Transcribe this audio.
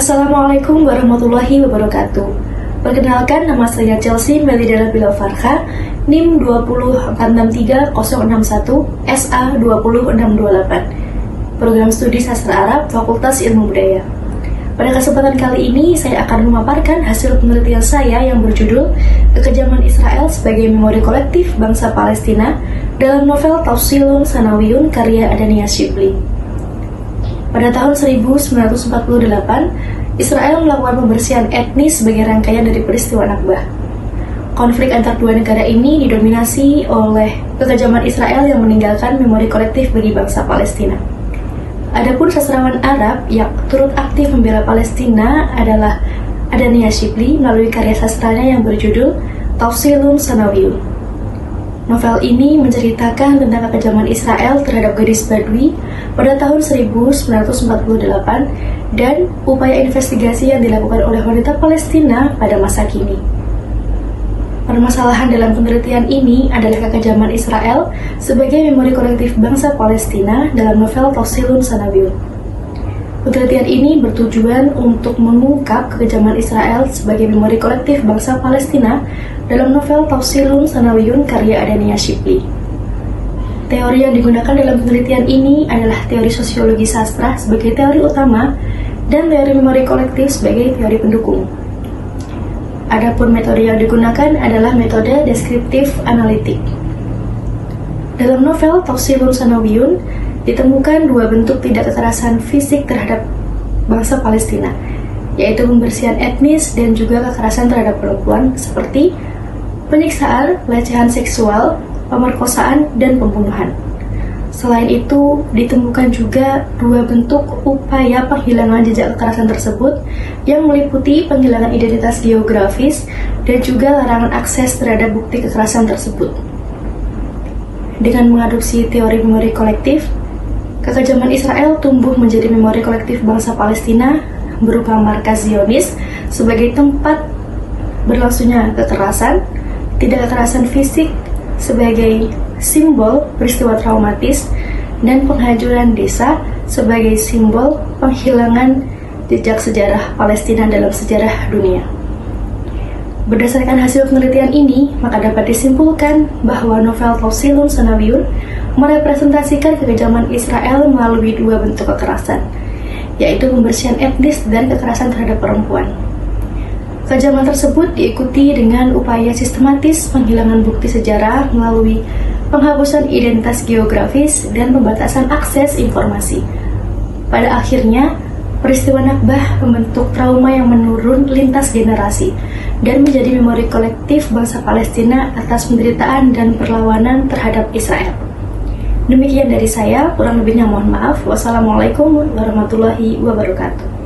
Assalamualaikum warahmatullahi wabarakatuh. Perkenalkan, nama saya Chelsea Melidara Bilafarka, NIM 20463 061 SA 20628, Program Studi Sastra Arab, Fakultas Ilmu Budaya. Pada kesempatan kali ini, saya akan memaparkan hasil penelitian saya yang berjudul Kekejaman Israel sebagai Memori Kolektif Bangsa Palestina dalam novel Tafsilun Sanawiyun karya Adania Shibli. Pada tahun 1948, Israel melakukan pembersihan etnis sebagai rangkaian dari peristiwa Nakbah. Konflik antar dua negara ini didominasi oleh kekejaman Israel yang meninggalkan memori kolektif bagi bangsa Palestina. Adapun sastrawan Arab yang turut aktif membela Palestina adalah Adania Shibli melalui karya sastranya yang berjudul Tafsilun Sanawiyun. Novel ini menceritakan tentang kekejaman Israel terhadap gadis Badui pada tahun 1948 dan upaya investigasi yang dilakukan oleh wanita Palestina pada masa kini. Permasalahan dalam penelitian ini adalah kekejaman Israel sebagai memori kolektif bangsa Palestina dalam novel Tafsilun Sanawiyun. Penelitian ini bertujuan untuk mengungkap kekejaman Israel sebagai memori kolektif bangsa Palestina dalam novel Tafsilun Sanawiyun karya Adania Shibli. Teori yang digunakan dalam penelitian ini adalah teori sosiologi sastra sebagai teori utama dan teori memori kolektif sebagai teori pendukung. Adapun metode yang digunakan adalah metode deskriptif analitik. Dalam novel Tafsilun Sanawiyun ditemukan dua bentuk tindak kekerasan fisik terhadap bangsa Palestina, yaitu pembersihan etnis dan juga kekerasan terhadap perempuan seperti penyiksaan, pelecehan seksual, pemerkosaan, dan pembunuhan. Selain itu, ditemukan juga dua bentuk upaya penghilangan jejak kekerasan tersebut yang meliputi penghilangan identitas geografis dan juga larangan akses terhadap bukti kekerasan tersebut. Dengan mengadopsi teori memori kolektif, kekejaman Israel tumbuh menjadi memori kolektif bangsa Palestina berupa markas Zionis sebagai tempat berlangsungnya kekerasan, tidak kekerasan fisik sebagai simbol peristiwa traumatis, dan penghancuran desa sebagai simbol penghilangan jejak sejarah Palestina dalam sejarah dunia. Berdasarkan hasil penelitian ini, maka dapat disimpulkan bahwa novel Tafsilun Sanawiyun merepresentasikan kekejaman Israel melalui dua bentuk kekerasan, yaitu pembersihan etnis dan kekerasan terhadap perempuan. Kekejaman tersebut diikuti dengan upaya sistematis penghilangan bukti sejarah melalui penghapusan identitas geografis dan pembatasan akses informasi. Pada akhirnya, peristiwa Nakbah membentuk trauma yang menurun lintas generasi dan menjadi memori kolektif bangsa Palestina atas penderitaan dan perlawanan terhadap Israel. Demikian dari saya, kurang lebihnya mohon maaf. Wassalamualaikum warahmatullahi wabarakatuh.